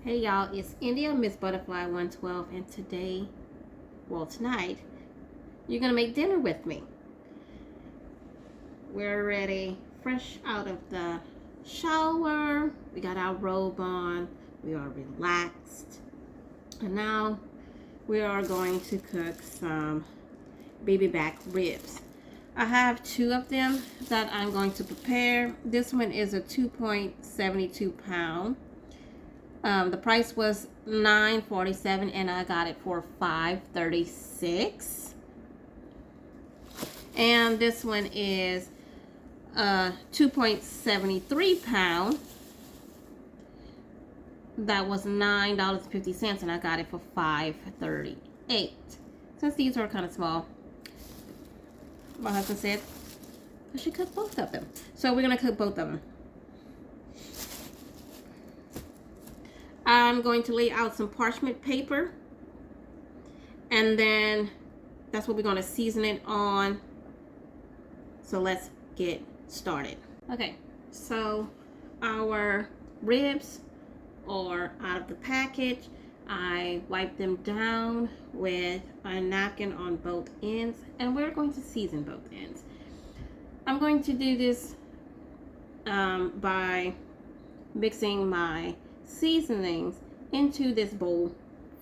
Hey y'all, it's India, Miss Butterfly 112, and tonight, you're gonna make dinner with me. We're already fresh out of the shower. We got our robe on. We are relaxed. And now we are going to cook some baby back ribs. I have two of them that I'm going to prepare. This one is a 2.72 pound. The price was $9.47 and I got it for $5.36. And this one is 2.73 pound. That was $9.50 and I got it for $5.38. Since these are kind of small, my husband said I should cook both of them. So we're gonna cook both of them. I'm going to lay out some parchment paper, and then that's what we're going to season it on. So let's get started. Okay, so our ribs are out of the package. I wiped them down with a napkin on both ends, and we're going to season both ends. I'm going to do this by mixing my seasonings into this bowl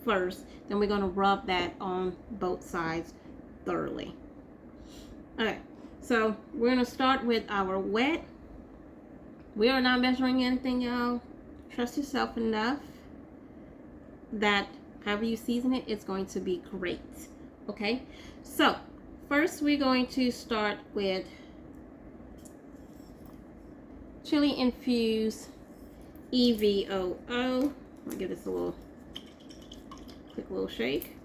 first. Then we're going to rub that on both sides thoroughly. Okay, so we're going to start with our wet. We are not measuring anything, y'all. Trust yourself enough that however you season it, it's going to be great. Okay, so first we're going to start with chili infused EVOO. I'll give this a quick little shake.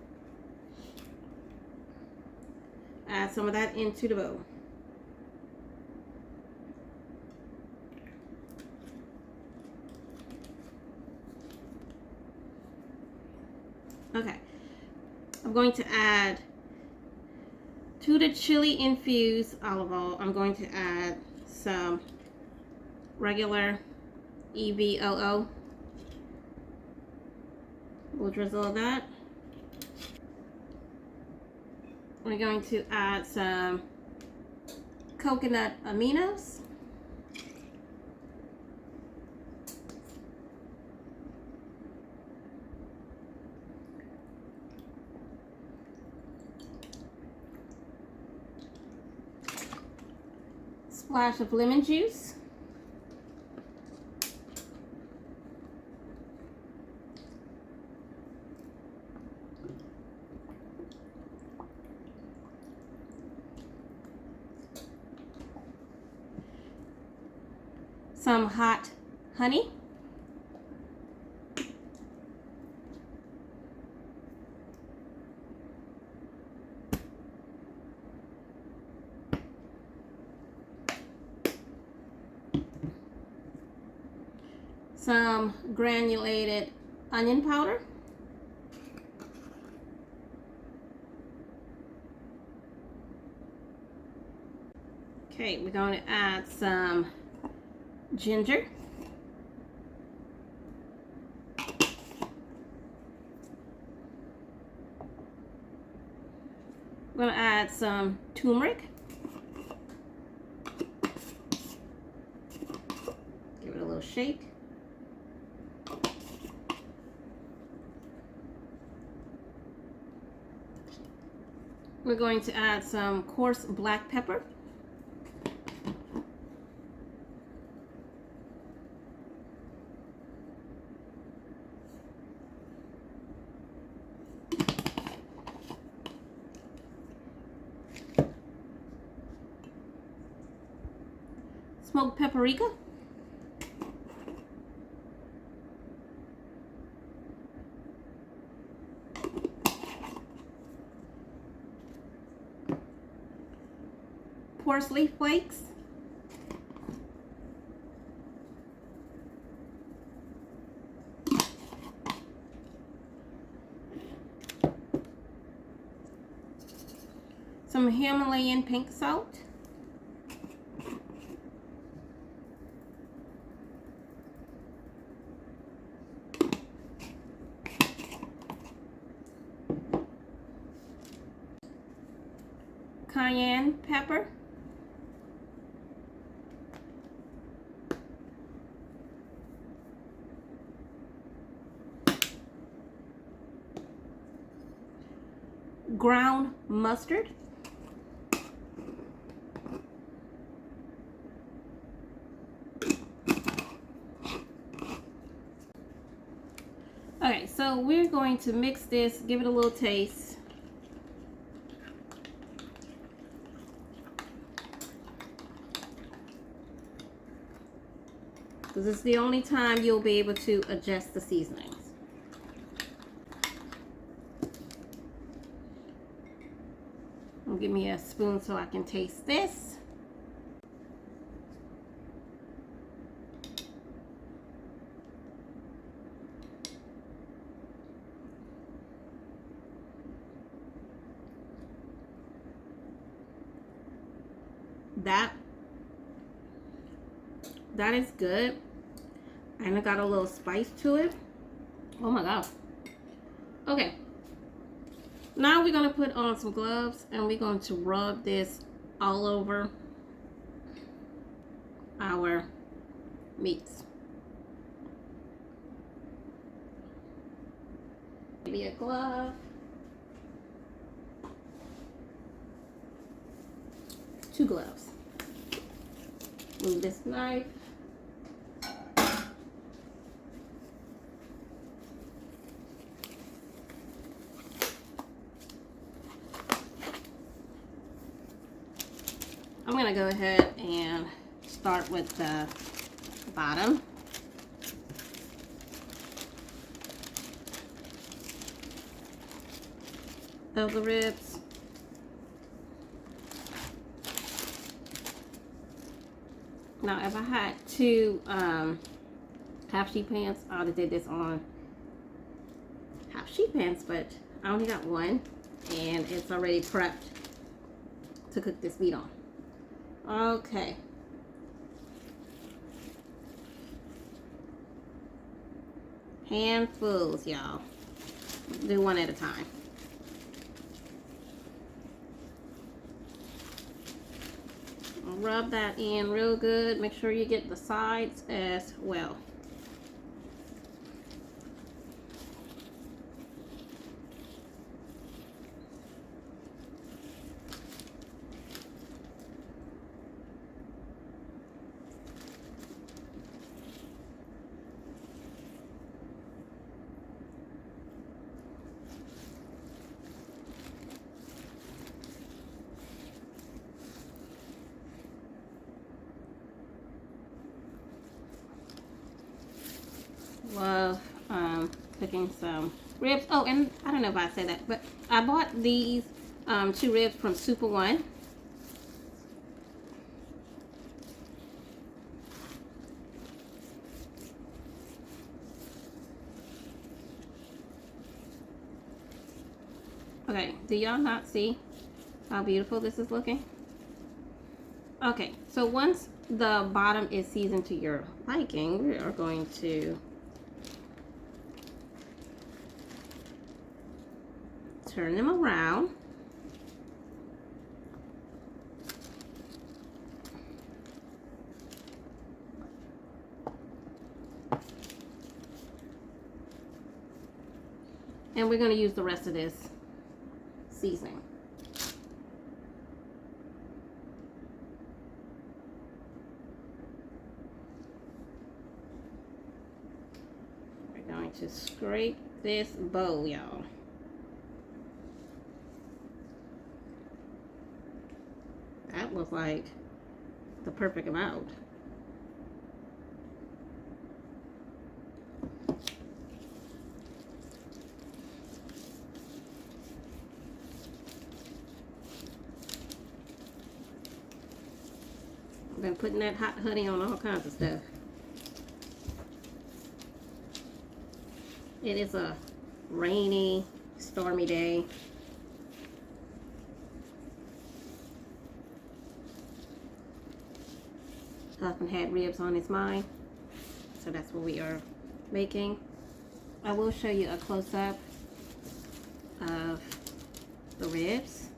Add some of that into the bowl. Okay, I'm going to add to the chili infused olive oil. I'm going to add some regular EVOO. We'll drizzle that. We're going to add some coconut aminos. Splash of lemon juice. Some hot honey. Some granulated onion powder. Okay, we're going to add some ginger. We're going to add some turmeric. Give it a little shake. We're going to add some coarse black pepper. Smoked paprika. Parsley flakes. Some Himalayan pink salt. cayenne pepper. Ground mustard. Okay, so we're going to mix this, give it a little taste. Because it's the only time you'll be able to adjust the seasonings. Give me a spoon so I can taste this. That is good. And it got a little spice to it. Oh my gosh. Okay. Now we're going to put on some gloves and we're going to rub this all over our meats. Maybe a glove. 2 gloves. Move this knife. I'm going to go ahead and start with the bottom. Of the ribs. Now, if I had 2 half sheet pans, I would have did this on half sheet pans, but I only got 1, and it's already prepped to cook this meat on. Okay. Handfuls, y'all. Do one at a time. Rub that in real good. Make sure you get the sides as well. Love cooking some ribs. Oh, and I don't know if I said that, but I bought these 2 ribs from Super One. Okay, do y'all not see how beautiful this is looking? Okay, so once the bottom is seasoned to your liking, we are going to turn them around. And we're going to use the rest of this seasoning. We're going to scrape this bowl, y'all. That was like the perfect amount. I've been putting that hot honey on all kinds of stuff. It is a rainy, stormy day. Husband had ribs on his mind, so that's what we are making. I will show you a close-up of the ribs.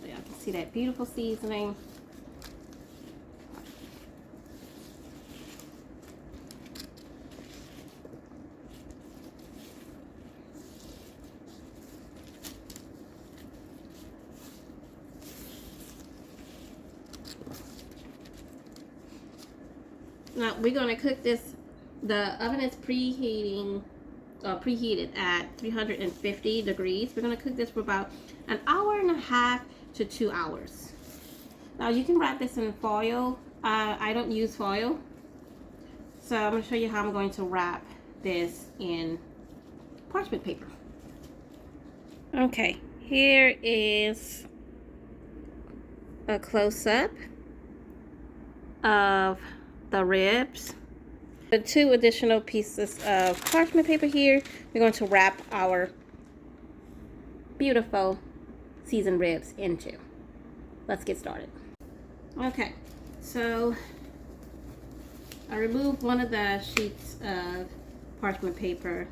So y'all can see that beautiful seasoning. Now we're going to cook this. The oven is preheated at 350 degrees. We're going to cook this for about an hour and a half to 2 hours. Now you can wrap this in foil. I don't use foil, so I'm going to show you how I'm going to wrap this in parchment paper. Okay, here is a close-up of the ribs. The 2 additional pieces of parchment paper here, we're going to wrap our beautiful seasoned ribs into. Let's get started. Okay, so I removed one of the sheets of parchment paper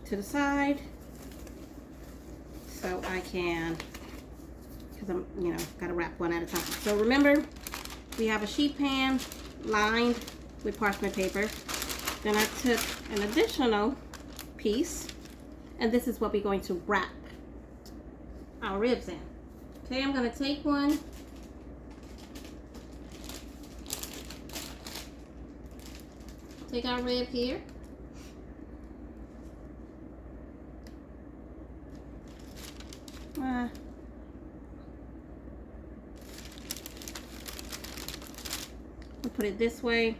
to the side so I can, because I'm, gotta wrap one at a time. So remember, we have a sheet pan lined with parchment paper. Then I took an additional piece, and this is what we're going to wrap our ribs in. Okay, I'm going to take one, take our rib here, we'll put it this way.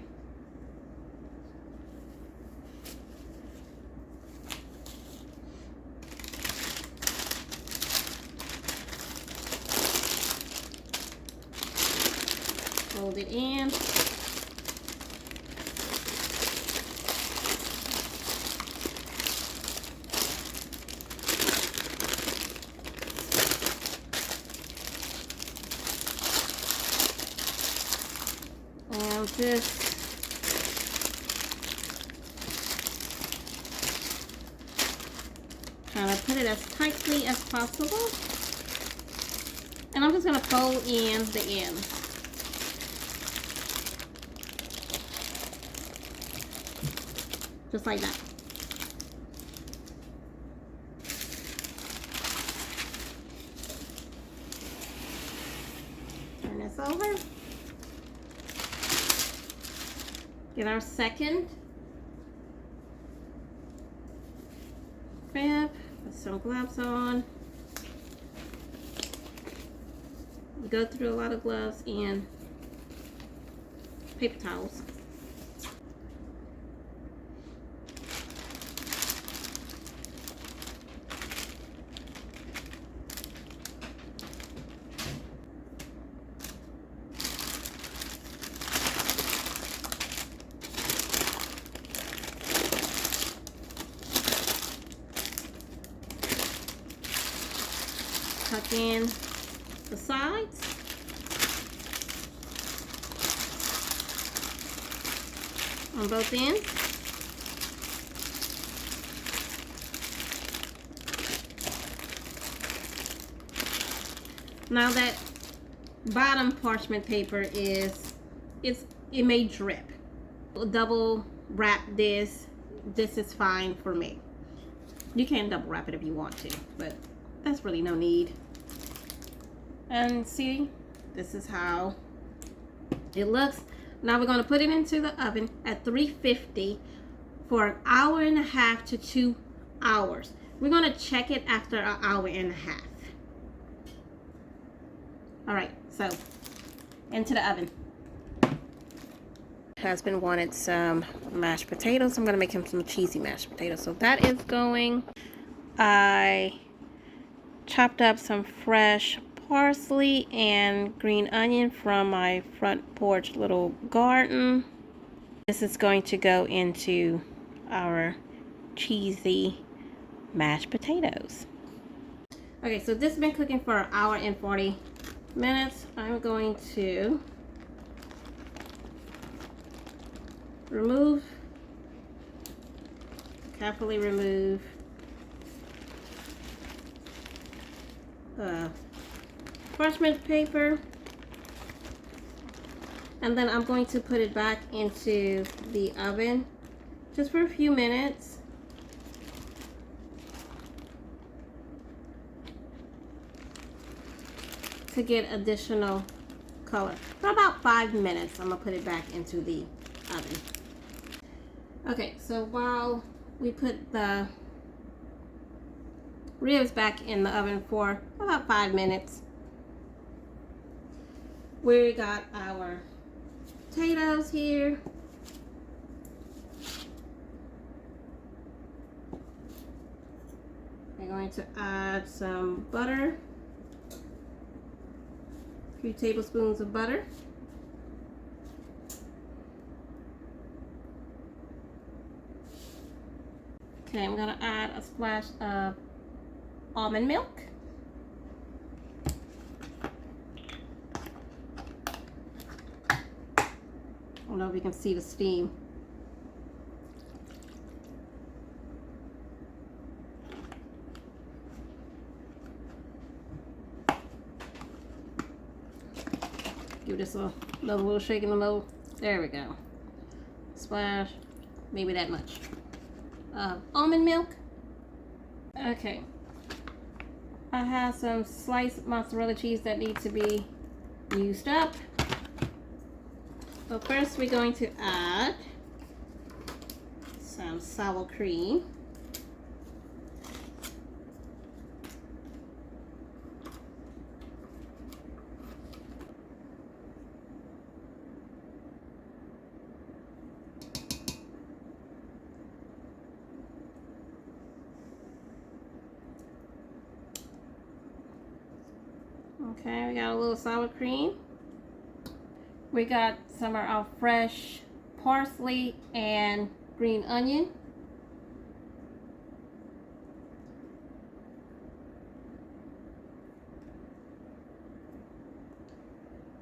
Fold it in. And just trying to put it as tightly as possible. And I'm just going to fold in the ends. Just like that. Turn this over. Get our second rib. Put some gloves on. We go through a lot of gloves and paper towels. Tuck in the sides. On both ends. Now that bottom parchment paper it may drip. Double wrap this. This is fine for me. You can double wrap it if you want to, but that's really no need. And see, this is how it looks. Now we're going to put it into the oven at 350 for an hour and a half to 2 hours. We're going to check it after an hour and a half. All right, so into the oven. Husband wanted some mashed potatoes. I'm going to make him some cheesy mashed potatoes. So that is going. I chopped up some fresh parsley and green onion from my front porch little garden. This is going to go into our cheesy mashed potatoes. Okay, so this has been cooking for an hour and 40 minutes. I'm going to carefully remove parchment paper. And then I'm going to put it back into the oven just for a few minutes. To get additional color. For about 5 minutes, I'm gonna put it back into the oven. Okay, so while we put the ribs back in the oven for about 5 minutes, we got our potatoes here. We're going to add some butter. 3 tablespoons of butter. Okay, I'm gonna add a splash of almond milk. I don't know if you can see the steam. Give this another little shake in the middle. There we go. Splash, maybe that much. Almond milk. Okay. I have some sliced mozzarella cheese that need to be used up. So first we're going to add some sour cream. Okay, we got a little sour cream. We got some of our fresh parsley and green onion.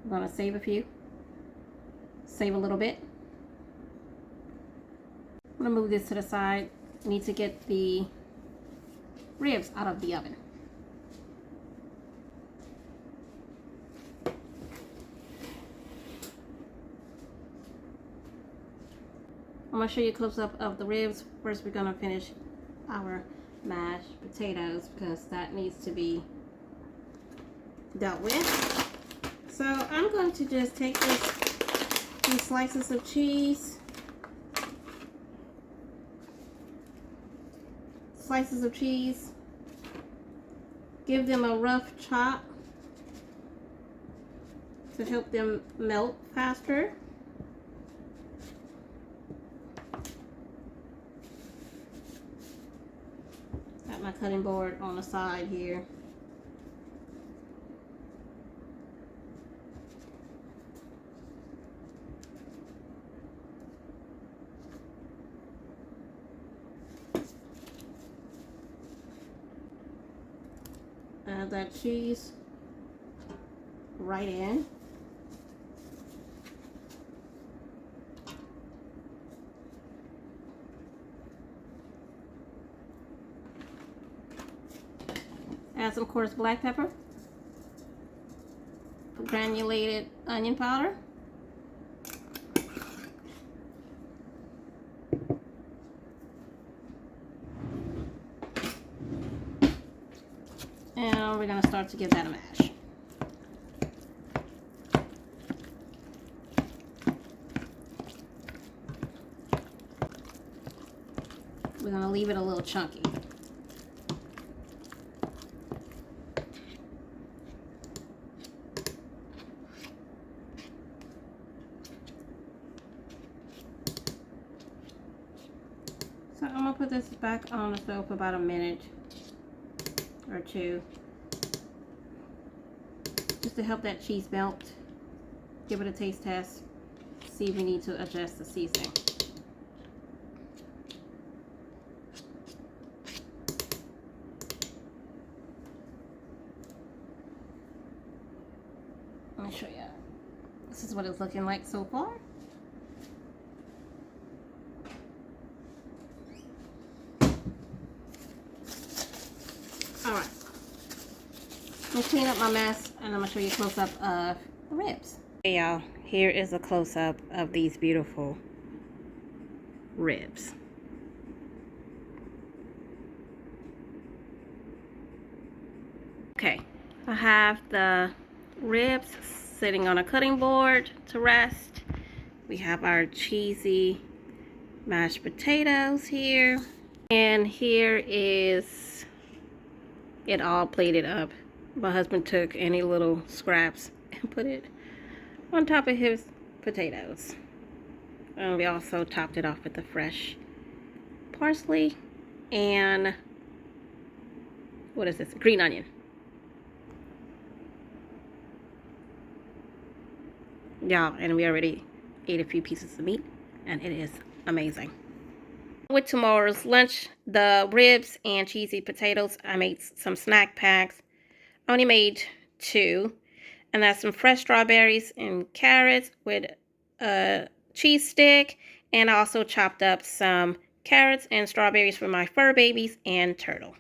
I'm gonna save a few. Save a little bit. I'm gonna move this to the side. Need to get the ribs out of the oven. I'm going to show you a close-up of the ribs. First, we're going to finish our mashed potatoes because that needs to be dealt with. So I'm going to just take these slices of cheese, give them a rough chop to help them melt faster. My cutting board on the side here. Add that cheese right in. Add some coarse black pepper, granulated onion powder, and we're going to start to give that a mash. We're going to leave it a little chunky. So I'm going to put this back on the stove for about a minute or two, just to help that cheese melt. Give it a taste test, see if we need to adjust the seasoning. Let me show you. This is what it's looking like so far. Alright. I'm gonna clean up my mess and I'm gonna show you a close-up of the ribs. Hey y'all, here is a close-up of these beautiful ribs. Okay, I have the ribs sitting on a cutting board to rest. We have our cheesy mashed potatoes here. And here is it all plated up. My husband took any little scraps and put it on top of his potatoes. And we also topped it off with the fresh parsley and what is this? Green onion. Y'all, and we already ate a few pieces of meat and it is amazing. With tomorrow's lunch, the ribs and cheesy potatoes, I made some snack packs. I only made 2. And that's some fresh strawberries and carrots with a cheese stick. And I also chopped up some carrots and strawberries for my fur babies and turtle.